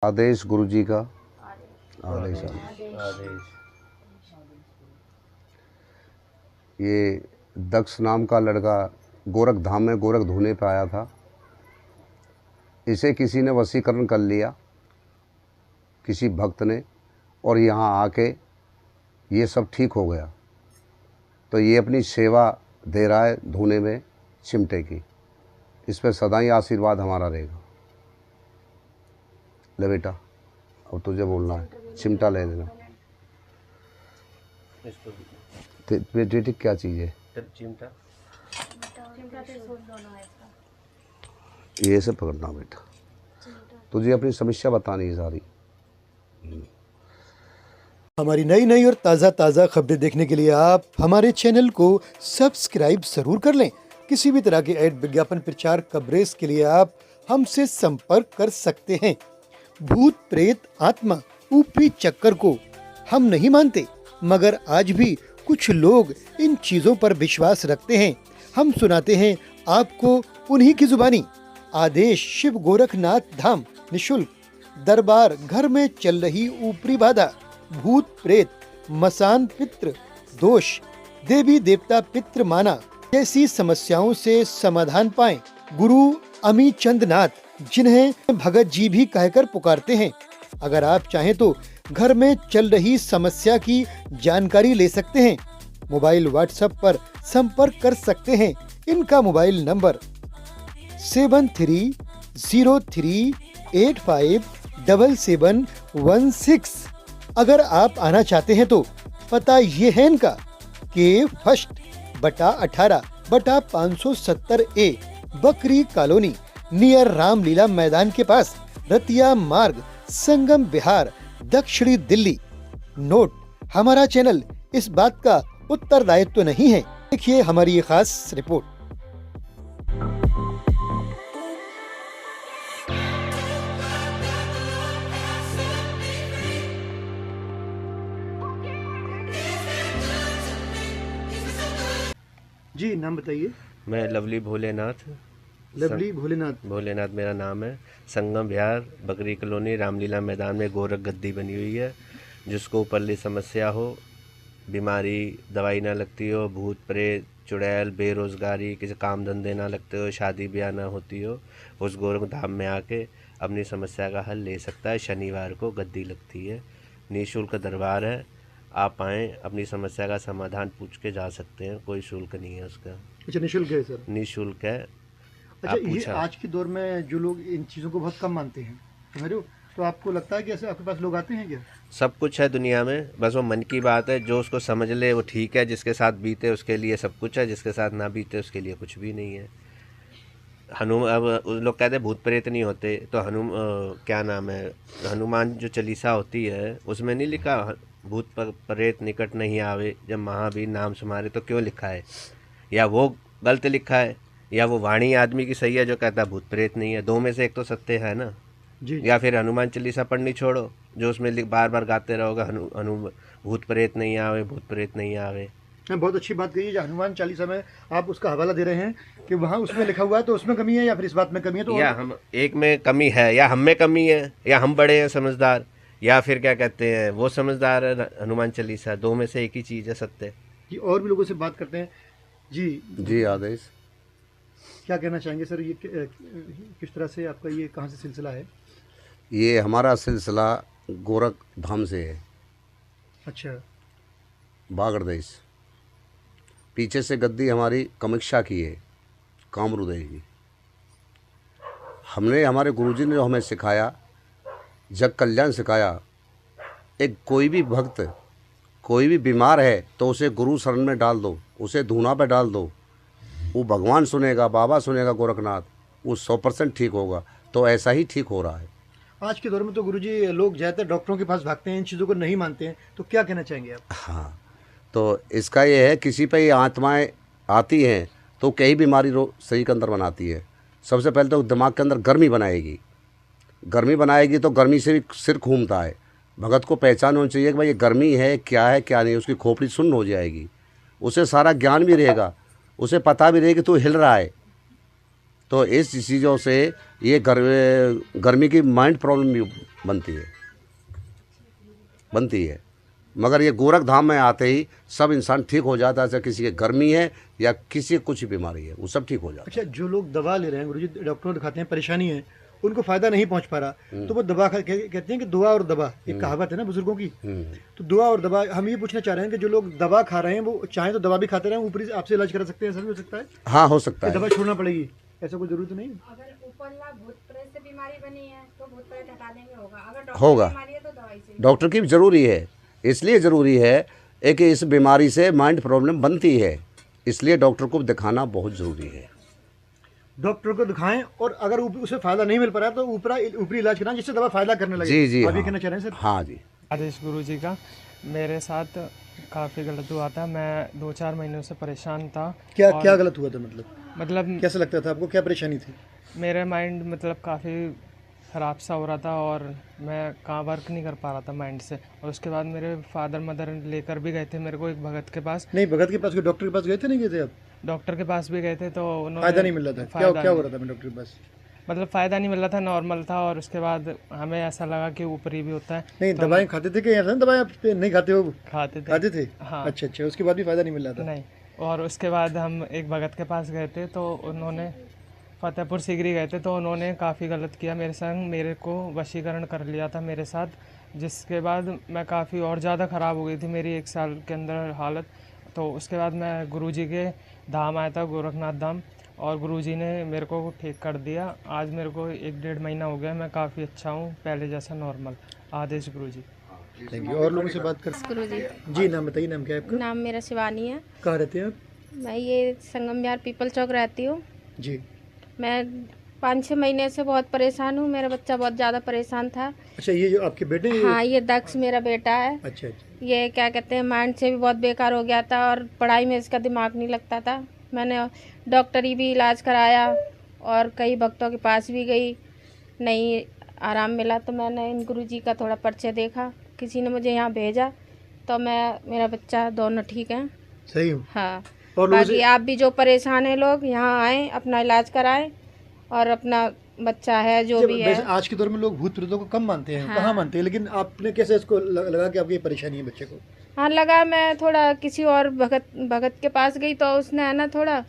आदेश गुरुजी का आदेश। ये दक्ष नाम का लड़का गोरख धाम में गोरख धोने पे आया था। इसे किसी ने वशीकरण कर लिया, किसी भक्त ने, और यहाँ आके ये सब ठीक हो गया। तो ये अपनी सेवा दे रहा है धोने में चिमटे की। इस पर सदा ही आशीर्वाद हमारा रहेगा। ले बेटा, अब तुझे बोलना है, चिमटा ले लेना। बेटी क्या चीज़ है? चिमटा ये सब पकड़ना बेटा, तुझे अपनी समस्या बतानी है सारी। हमारी नई नई और ताज़ा खबरें देखने के लिए आप हमारे चैनल को सब्सक्राइब जरूर कर लें। किसी भी तरह के ऐड, विज्ञापन, प्रचार, कवरेज के लिए आप हमसे संपर्क कर सकते हैं। भूत, प्रेत, आत्मा, ऊपरी चक्कर को हम नहीं मानते, मगर आज भी कुछ लोग इन चीजों पर विश्वास रखते हैं। हम सुनाते हैं आपको उन्हीं की जुबानी। आदेश शिव गोरखनाथ धाम निशुल्क दरबार घर में चल रही ऊपरी बाधा, भूत प्रेत, मसान पितृ दोष, देवी देवता पितृ माना जैसी समस्याओं से समाधान पाएं। गुरु अमी चंद नाथ, जिन्हें भगत जी भी कहकर पुकारते हैं। अगर आप चाहें तो घर में चल रही समस्या की जानकारी ले सकते हैं। मोबाइल व्हाट्सएप पर संपर्क कर सकते हैं। इनका मोबाइल नंबर 7303857716। अगर आप आना चाहते हैं तो पता ये है इनका के फर्स्ट बटा 18 बटा 570A, बकरी कॉलोनी, नियर रामलीला मैदान के पास, रतिया मार्ग, संगम बिहार, दक्षिणी दिल्ली। नोट: हमारा चैनल इस बात का उत्तरदायित्व तो नहीं है। देखिए हमारी ये खास रिपोर्ट। जी, नाम बताइए। मैं लवली भोलेनाथ। लवली भोलेनाथ मेरा नाम है। संगम बिहार, बकरी कॉलोनी, रामलीला मैदान में गोरख गद्दी बनी हुई है। जिसको ऊपरली समस्या हो, बीमारी, दवाई ना लगती हो, भूत प्रेत, चुड़ैल, बेरोजगारी, किसी काम धंधे ना लगते हो, शादी ब्याह ना होती हो, उस गोरख धाम में आके अपनी समस्या का हल ले सकता है। शनिवार को गद्दी लगती है, निःशुल्क दरबार है। आप आएँ, अपनी समस्या का समाधान पूछ के जा सकते हैं। कोई शुल्क नहीं है उसका। अच्छा, निःशुल्क है सर? निःशुल्क है। अच्छा, ये आज के दौर में जो लोग इन चीज़ों को बहुत कम मानते हैं, समझ रहे हो, तो आपको लगता है कि ऐसे आपके पास लोग आते हैं क्या? सब कुछ है दुनिया में, बस वो मन की बात है। जो उसको समझ ले वो ठीक है। जिसके साथ बीते उसके लिए सब कुछ है, जिसके साथ ना बीते उसके लिए कुछ भी नहीं है। अब लोग कहते हैं भूत प्रेत नहीं होते, तो क्या नाम है, हनुमान जो चालीसा होती है उसमें नहीं लिखा भूत प्रेत निकट नहीं आवे जब महावीर नाम सुमारे? तो क्यों लिखा है? या वो गलत लिखा है, या वो वाणी आदमी की सही है जो कहता है भूत प्रेत नहीं है। दो में से एक तो सत्य है ना जी। या फिर हनुमान चालीसा पढ़नी छोड़ो, जो उसमें बार बार गाते रहोगे भूत प्रेत नहीं आवे, भूत प्रेत नहीं आवे। बहुत अच्छी बात कही जो हनुमान चालीसा में आप उसका हवाला दे रहे हैं कि वहाँ उसमें लिखा हुआ है, तो उसमें कमी है या फिर इस बात में कमी है? तो या हम एक में कमी है, या हम में कमी है, या हम बड़े हैं समझदार, या फिर क्या कहते हैं वो समझदार है हनुमान चालीसा। दो में से एक ही चीज़ है सत्य जी। और भी लोगों से बात करते हैं। जी आदेश, क्या कहना चाहेंगे सर? ये किस तरह से आपका ये कहाँ से सिलसिला है? ये हमारा सिलसिला गोरख धाम से है। अच्छा, बागड़देश। पीछे से गद्दी हमारी कामाख्या की है, कामरूदेव की। हमने, हमारे गुरुजी ने जो हमें सिखाया, जग कल्याण सिखाया। एक कोई भी भक्त, कोई भी बीमार है तो उसे गुरु शरण में डाल दो, उसे धूना पे डाल दो, वो भगवान सुनेगा, बाबा सुनेगा, गोरखनाथ, वो 100% ठीक होगा। तो ऐसा ही ठीक हो रहा है। आज के दौर में तो गुरुजी लोग ज़्यादातर डॉक्टरों के पास भागते हैं, इन चीज़ों को नहीं मानते हैं, तो क्या कहना चाहेंगे आप? हाँ, तो इसका ये है, किसी पे ये आत्माएं आती हैं तो कई बीमारी शरीर के अंदर बनाती है। सबसे पहले तो दिमाग के अंदर गर्मी बनाएगी। गर्मी बनाएगी तो गर्मी से भी सिर घूमता है। भगत को पहचान होनी चाहिए कि भाई ये गर्मी है, क्या है क्या नहीं। उसकी खोपड़ी सुन्न हो जाएगी, उसे सारा ज्ञान भी रहेगा, उसे पता भी रहेगा कि तू हिल रहा है। तो इस चीज़ों से ये गर्मी की माइंड प्रॉब्लम भी बनती है। मगर ये गोरख धाम में आते ही सब इंसान ठीक हो जाता है। चाहे किसी के गर्मी है या किसी को कुछ बीमारी है, वो सब ठीक हो जाता अच्छा, जो लोग दवा ले रहे हैं गुरुजी, डॉक्टर दिखाते हैं परेशानी है, उनको फायदा नहीं पहुंच पा रहा, तो वो दवा कहते हैं कि दुआ और दवा, एक कहावत है ना बुजुर्गों की। है। तो दुआ और दवा, हम ये पूछना चाह रहे हैं कि जो लोग दवा खा रहे हैं वो चाहे तो दवा भी खाते रहें, ऊपरी से आपसे इलाज करा सकते हैं, ऐसा भी हो सकता है हाँ, हो सकता कि है। दवा छोड़ना पड़ेगी, ऐसा कोई जरूरत नहीं है? अगर ऊपर ला भूत प्रेत से बीमारी बनी है तो भूत प्रेत हटा देंगे, होगा। अगर डॉक्टर होगा। की बीमारी है तो दवाई से। डॉक्टर की भी ज़रूरी है, इसलिए ज़रूरी है कि इस बीमारी से माइंड प्रॉब्लम बनती है, इसलिए डॉक्टर को दिखाना बहुत ज़रूरी है। डॉक्टर को दिखाएं, और अगर उसे फायदा नहीं मिल पा रहा है तो ऊपरी इलाज कराएं जिससे दवा फायदा करने लगे। जी जी, आप ये हाँ। कहना चाह रहे हैं सर? हाँ जी। आदेश गुरुजी का मेरे साथ काफ़ी गलत हुआ था। मैं 2-4 महीनों से परेशान था। क्या और क्या गलत हुआ था? मतलब कैसा लगता था आपको, क्या परेशानी थी? मेरे माइंड मतलब काफ़ी ख़राब सा हो रहा था और मैं कहाँ वर्क नहीं कर पा रहा था माइंड से। और उसके बाद मेरे फादर मदर लेकर भी गए थे मेरे को एक भगत के पास। नहीं, भगत के पास, डॉक्टर के पास गए थे? नहीं गए थे आप? डॉक्टर के पास भी गए थे तो उन्होंने फायदा नहीं मिल रहा था? क्या हो रहा था मैं डॉक्टर के पास? मतलब फ़ायदा नहीं मिल रहा था, नॉर्मल था। और उसके बाद हमें ऐसा लगा कि ऊपरी भी होता है। नहीं, दवाएं खाते थे? क्या दवाएं आप नहीं खाते हो? खाते थे। खाते थे? हाँ। अच्छा, उसके बाद भी फायदा नहीं मिल रहा था? नहीं। और उसके बाद हम एक भगत के पास गए थे तो उन्होंने फतेहपुर सीकरी गए थे तो उन्होंने काफ़ी गलत किया मेरे संग, मेरे को वशीकरण कर लिया था मेरे साथ, जिसके बाद मैं काफ़ी और ज़्यादा ख़राब हो गई थी मेरी 1 साल के अंदर हालत। तो उसके बाद मैं गुरुजी के धाम आया था, गोरखनाथ धाम, और गुरुजी ने मेरे को ठीक कर दिया। आज मेरे को 1-1.5 महीना हो गया, मैं काफ़ी अच्छा हूँ, पहले जैसा नॉर्मल। आदेश गुरुजी। Thank you. और लोगों से बात कर? गुरुजी, जी, नाम बताइए, नाम क्या है आपका? नाम मेरा शिवानी है। कहाँ रहते हैं आप? मैं ये संगम विहार पीपल चौक रहती हूँ। जी। मैं 5-6 महीने से बहुत परेशान हूँ, मेरा बच्चा बहुत ज़्यादा परेशान था। अच्छा, ये जो आपके बेटे हैं? हाँ, ये दक्ष मेरा बेटा है। अच्छा। ये क्या कहते हैं, माइंड से भी बहुत बेकार हो गया था और पढ़ाई में इसका दिमाग नहीं लगता था। मैंने डॉक्टरी भी इलाज कराया और कई भक्तों के पास भी गई, नहीं आराम मिला। तो मैंने इन गुरुजी का थोड़ा परिचय देखा, किसी ने मुझे यहाँ भेजा, तो मेरा बच्चा दोनों ठीक हैं। सही हूँ? हाँ। और बाकी आप भी जो परेशान हैं लोग यहाँ आएँ, अपना इलाज कराएं और अपना बच्चा है जो भी है। आज के दौर में लोग भूत प्रेतों को कम मानते हैं, हाँ। कहाँ मानते हैं, लेकिन आपने कैसे इसको लगा कि आपकी परेशानी है बच्चे को? हाँ, लगा। मैं थोड़ा किसी और भगत के पास गई तो उसने है ना थोड़ा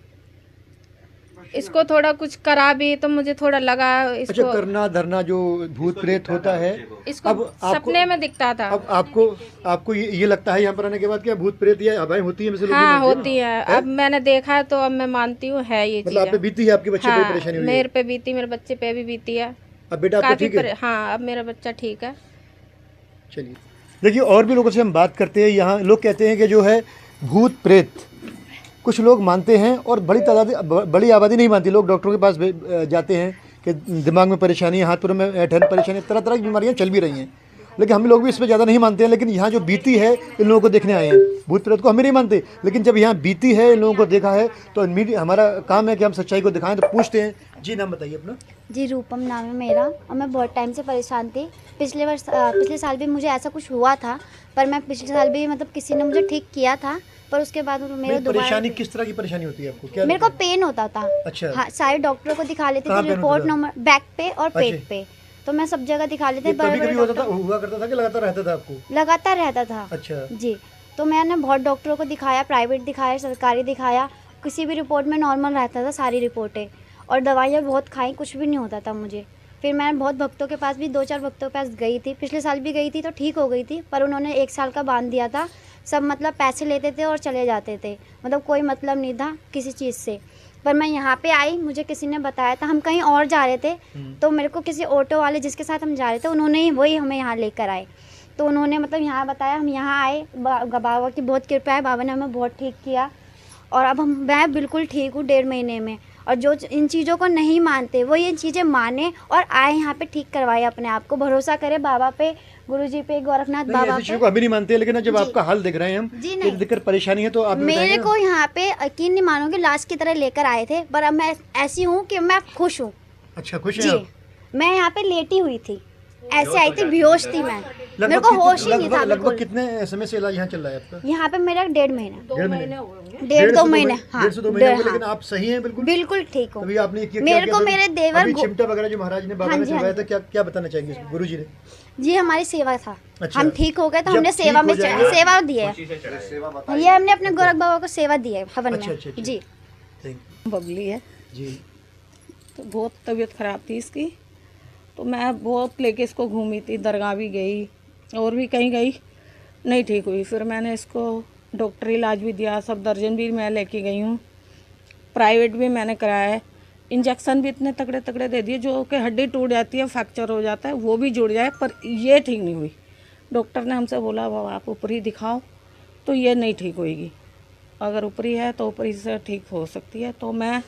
इसको थोड़ा कुछ करा भी, तो मुझे थोड़ा लगा इसको। अच्छा, करना धरना जो भूत प्रेत होता है, इसको अब आपको सपने में दिखता था। अब आपको ये लगता है यहाँ पर आने के बाद क्या भूत प्रेत या हवाएं होती है? हाँ, होती है। अब मैंने देखा है तो अब मैं मानती हूँ है ये मतलब आप पे चीज़। बीती है, आपके बच्चे पे हाँ, परेशानी हुई है? मेरे पे बीती, मेरे बच्चे पे भी बीती है। अब बेटा आपका ठीक है? हाँ, अब मेरा बच्चा ठीक है। चलिए, देखिए और भी लोगों से हम बात करते हैं। यहाँ लोग कहते हैं कि जो है भूत प्रेत कुछ लोग मानते हैं और बड़ी आबादी नहीं मानती। लोग डॉक्टरों के पास जाते हैं कि दिमाग में परेशानी है, हाथ पैरों में ठंड परेशानी, तरह तरह की बीमारियाँ चल भी रही हैं, लेकिन हम लोग भी इस पर ज़्यादा नहीं मानते हैं। लेकिन यहाँ जो बीती है इन लोगों को देखने आए हैं। भूत प्रेत को हम भी नहीं मानते, लेकिन जब यहाँ बीती है, इन लोगों को देखा है, तो हमारा काम है कि हम सच्चाई को दिखाएं। तो पूछते हैं। जी, नाम बताइए अपना। जी, रूपम नाम है मेरा, और मैं बहुत टाइम से परेशान थी। पिछले साल भी मुझे ऐसा कुछ हुआ था, पर मैं पिछले साल भी मतलब किसी ने मुझे ठीक किया था, पर उसके बाद मेरे परेशानी किस तरह की परेशानी होती है आपको? क्या मेरे को पेन होता था। अच्छा। हाँ, सारे डॉक्टरों को दिखा लेते कहाँ थे, पेन रिपोर्ट होता था? नंबर बैक पे और पेट अच्छा। पे, तो मैं सब जगह दिखा लेते। कभी कभी हुआ करता था कि लगातार रहता था आपको? लगातार रहता था। अच्छा। जी, तो मैंने बहुत डॉक्टरों को दिखाया, प्राइवेट दिखाया, सरकारी दिखाया, किसी भी रिपोर्ट में नॉर्मल रहता था सारी रिपोर्टें, और दवाइयाँ बहुत खाई, कुछ भी नहीं होता था मुझे। फिर मैं बहुत भक्तों के पास भी 2-4 भक्तों के पास गई थी, पिछले साल भी गई थी तो ठीक हो गई थी, पर उन्होंने 1 साल का बांध दिया था। सब मतलब पैसे लेते थे और चले जाते थे, मतलब कोई मतलब नहीं था किसी चीज़ से। पर मैं यहाँ पे आई, मुझे किसी ने बताया था, हम कहीं और जा रहे थे, तो मेरे को किसी ऑटो वाले जिसके साथ हम जा रहे थे उन्होंने ही वही हमें यहाँ लेकर आए। तो उन्होंने मतलब यहाँ बताया, हम यहाँ आए, बाबा की बहुत कृपा है, बाबा ने हमें बहुत ठीक किया, और अब मैं बिल्कुल ठीक हूँ 1.5 महीने में। और जो इन चीज़ों को नहीं मानते वो ये चीज़ें माने और आए यहाँ पे ठीक करवाए, अपने आप को भरोसा करे बाबा पे, गुरुजी पे, गोरखनाथ बाबा पे। को अभी नहीं मानते, लेकिन जब आपका हाल देख रहे हैं हम, जी नहीं, दिक्कत परेशानी है, तो आप मेरे को यहाँ पे यकीन नहीं मानोगे, लाश की तरह लेकर आए थे, पर अब मैं ऐसी हूँ कि मैं खुश हूँ। अच्छा, खुश हैं जी, आप? मैं यहाँ पे लेटी हुई थी, ऐसे आई थी, बेहोश थी मैं। मेरे को होश ही नहीं था लगभग बिल्कुल। कितने समय से इलाज यहाँ चल रहा है आपका? यहाँ पे मेरा 1.5 महीना, 1.5 महीने, हाँ, 1.5 महीने हो गए, हाँ। लेकिन आप सही हैं बिल्कुल? बिल्कुल ठीक हूँ। अभी आपने क्या मेरे किया को फिर? मेरे देवर अभी गो- चिमटा वगैरह जो महाराज ने बाबा हाँ ने जी, हाँ चलवाया था, क्या क्या बताना चाहेंगे गुरु जी ने? जी हमारी सेवा था। अच्छा। हम ठीक हो गए तो जब हमने ठीक सेवा हो में जाएंगे- सेवा दी है। ये हमने अपने गोरख बाबा को सेवा दी है हवन अच्छा, में। अच्छा, अच्छा। जी Thank बबली है, you। जी तो बहुत तबीयत ख़राब थी इसकी, तो मैं बहुत लेके इसको घूमी थी, दरगाह भी गई और भी कहीं गई, नहीं ठीक हुई। फिर मैंने इसको डॉक्टरी इलाज भी दिया, सब दर्जन भी मैं लेके गई हूँ, प्राइवेट भी मैंने कराया है। इंजेक्शन भी इतने तगड़े तगड़े दे दिए जो कि हड्डी टूट जाती है, फ्रैक्चर हो जाता है, वो भी जुड़ जाए, पर ये ठीक नहीं हुई। डॉक्टर ने हमसे बोला बाबा आप ऊपरी दिखाओ, तो ये नहीं ठीक होएगी, अगर ऊपरी है तो ऊपरी से ठीक हो सकती है। तो मैं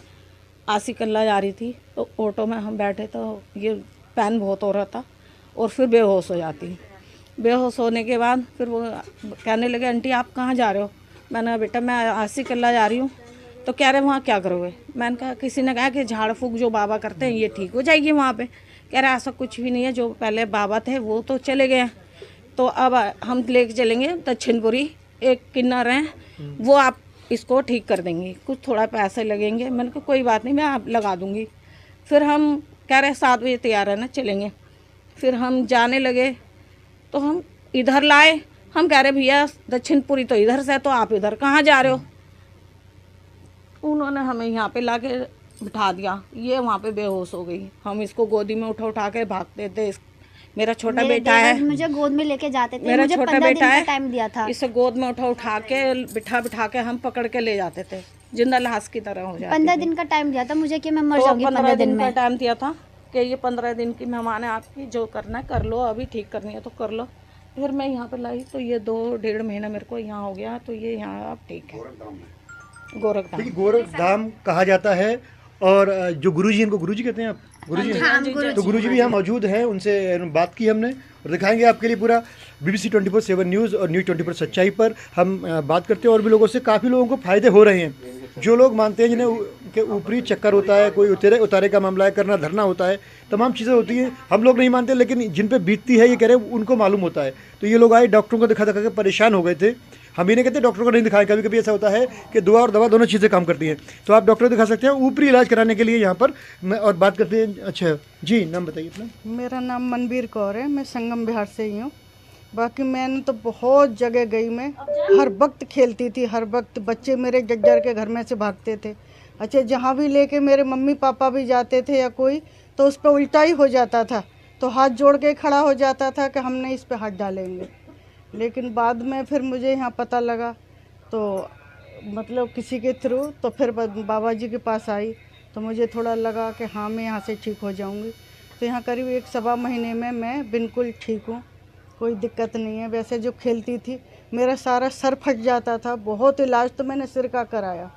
आसिकल्ला जा रही थी, तो ऑटो में हम बैठे तो ये पैन बहुत हो रहा था और फिर बेहोश हो जाती। बेहोश होने के बाद फिर वो कहने लगे आंटी आप कहाँ जा रहे हो? मैंने कहा बेटा मैं आसिकल्ला जा रही हूँ। तो कह रहे वहाँ क्या करोगे? मैंने कहा किसी ने कहा कि झाड़ फूँक जो बाबा करते हैं ये ठीक हो जाएगी वहाँ पे। कह रहे ऐसा कुछ भी नहीं है, जो पहले बाबा थे वो तो चले गए हैं, तो अब हम लेके चलेंगे दक्षिणपुरी, एक किन्नर हैं वो आप इसको ठीक कर देंगी, कुछ थोड़ा पैसे लगेंगे। मैंने कहा कोई बात नहीं मैं आप लगा दूंगी। फिर हम कह रहे 7 बजे तैयार है ना चलेंगे। फिर हम जाने लगे तो हम इधर लाए, हम कह रहे भैया दक्षिणपुरी तो इधर से, तो आप इधर कहाँ जा रहे हो? उन्होंने हमें यहाँ पे लाके बिठा दिया, ये वहाँ पे बेहोश हो गई। हम इसको गोदी में उठा के भागते थे। मेरा छोटा मेरे बेटा है, देवर मुझे गोद में लेके जाते थे। मेरा मुझे छोटा 15 दिन बेटा का है, टाइम दिया था। इसे गोद में उठा के बिठा के हम पकड़ के ले जाते थे, जिंदा लाश की तरह हो जाती 15 थी। दिन का टाइम दिया था मुझे कि मैं मर तो जाऊंगी 15 दिन का में। टाइम दिया था कि ये 15 दिन की मेहमान है आपकी, जो करना है कर लो, अभी ठीक करनी है तो कर लो। फिर मैं यहाँ पे लाई तो ये 2-1.5 महीना मेरे को यहाँ हो गया, तो ये यहाँ अब ठीक है। गोरखधाम। देखिए गोरख धाम कहा जाता है, और जो गुरुजी इनको गुरुजी कहते हैं आप? गुरुजी तो गुरुजी भी यहाँ मौजूद हैं, उनसे बात की हमने और दिखाएंगे आपके लिए पूरा। BBC 24/7 न्यूज़ और न्यूज़ 24 सच्चाई पर हम बात करते हैं और भी लोगों से। काफ़ी लोगों को फ़ायदे हो रहे हैं। जो लोग मानते हैं जिन्हें के ऊपरी चक्कर होता है, कोई उतारे का मामला है, करना धरना होता है, तमाम चीज़ें होती हैं, हम लोग नहीं मानते, लेकिन जिन पे बीतती है ये कह रहे हैं उनको मालूम होता है। तो ये लोग आए, डॉक्टरों को दिखा के परेशान हो गए थे। हम ये नहीं कहते डॉक्टरों को नहीं दिखाएं, कभी कभी ऐसा होता है कि दुआ और दवा दोनों चीज़ें काम करती हैं। तो आप डॉक्टर दिखा सकते हैं ऊपरी इलाज कराने के लिए यहाँ पर। और बात करते हैं, अच्छा जी नाम बताइए अपना। मेरा नाम मनबीर कौर है, मैं संगम बिहार से ही हूँ। बाकी मैंने तो बहुत जगह गई, मैं हर वक्त खेलती थी, हर वक्त बच्चे मेरे जज्जर के घर में से भागते थे। अच्छा जहाँ भी लेके मेरे मम्मी पापा भी जाते थे या कोई, तो उस पर उल्टा ही हो जाता था, तो हाथ जोड़ के खड़ा हो जाता था कि हम नहीं इस पर हाथ डालेंगे। लेकिन बाद में फिर मुझे यहाँ पता लगा, तो मतलब किसी के थ्रू, तो फिर बाबा जी के पास आई, तो मुझे थोड़ा लगा कि हाँ मैं यहाँ से ठीक हो जाऊँगी। तो यहाँ करीब 1-1.25 महीने में मैं बिल्कुल ठीक हूँ, कोई दिक्कत नहीं है। वैसे जो खेलती थी मेरा सारा सर फट जाता था, बहुत इलाज तो मैंने सिर का कराया,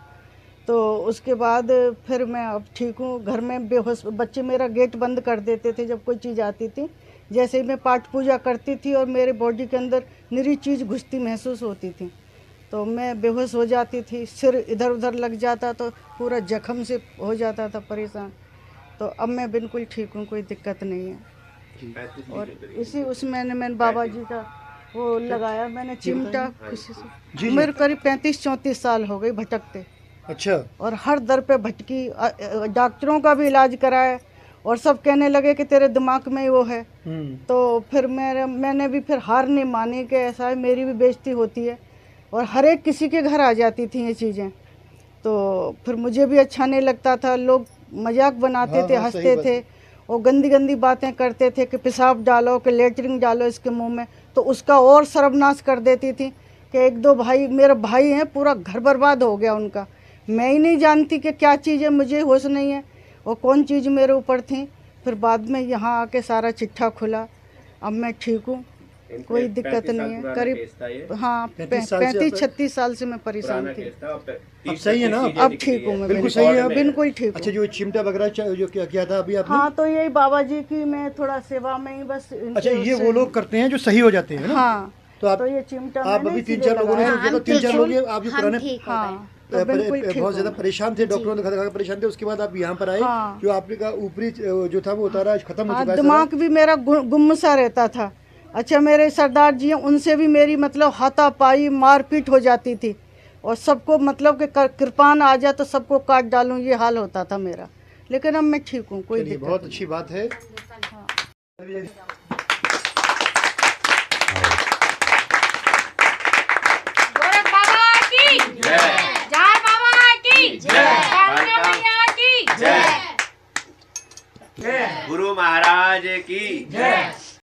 तो उसके बाद फिर मैं अब ठीक हूँ। घर में बेहोश बच्चे मेरा गेट बंद कर देते थे जब कोई चीज़ आती थी। जैसे ही मैं पाठ पूजा करती थी और मेरे बॉडी के अंदर निरी चीज़ घुसती महसूस होती थी, तो मैं बेहोश हो जाती थी, सिर इधर उधर लग जाता तो पूरा जख्म से हो जाता था परेशान। तो अब मैं बिल्कुल ठीक हूँ, कोई दिक्कत नहीं है। और इसी उसमें मैंने बाबा जी का वो लगाया, मैंने चिमटा खुशी से। मेरे करीब 35-34 साल हो गई भटकते। अच्छा। और हर दर पे भटकी, डॉक्टरों का भी इलाज कराया और सब कहने लगे कि तेरे दिमाग में वो है। तो फिर मैंने भी फिर हार नहीं मानी कि ऐसा है, मेरी भी बेइज्जती होती है और हर एक किसी के घर आ जाती थी ये चीज़ें। तो फिर मुझे भी अच्छा नहीं लगता था, लोग मजाक बनाते थे, हंसते थे और गंदी गंदी बातें करते थे कि पेशाब डालो, कि लेटरिन डालो इसके मुंह में, तो उसका और सर्वनाश कर देती थी कि 1-2 भाई, मेरा भाई हैं, पूरा घर बर्बाद हो गया उनका। मैं ही नहीं जानती कि क्या चीज़ है, मुझे होश नहीं है और कौन चीज़ मेरे ऊपर थी। फिर बाद में यहाँ आके सारा चिट्ठा खुला, अब मैं ठीक हूँ, कोई दिक्कत नहीं है। करीब हाँ 35-36 साल से मैं परेशान थी। अब सही है ना? अब ठीक हूँ मैं, बिल्कुल सही है, बिल्कुल ठीक हूँ। अच्छा जो चिमटा वगैरह जो किया था अभी आपने? हाँ तो यही बाबा जी की मैं थोड़ा सेवा में ही बस। अच्छा ये वो लोग करते हैं जो सही हो जाते हैं ना? हाँ तो आप ये चिमटा आप अभी 3-4 लोगों ने, 3-4 लोग आप जो पुराने हाँ बहुत ज़्यादा परेशान थे, डॉक्टरों ने दिखा के परेशान थे, उसके बाद आप यहाँ पर आए। जो आपने का ऊपरी जो था वो उतारा खत्म हो चुका है। दिमाग भी मेरा गुम सा रहता था, अच्छा मेरे सरदार जी हैं, उनसे भी मेरी मतलब हाथापाई मारपीट हो जाती थी और सबको मतलब कि कृपान आ जाए तो सबको काट डालूं, ये हाल होता था मेरा। लेकिन अब मैं ठीक हूँ, कोई दिक्कत बहुत नहीं। अच्छी बात है। गोरख बाबा की जय, जार बाबा की जय, कालिका मैया की जय, गुरु महाराज की जय।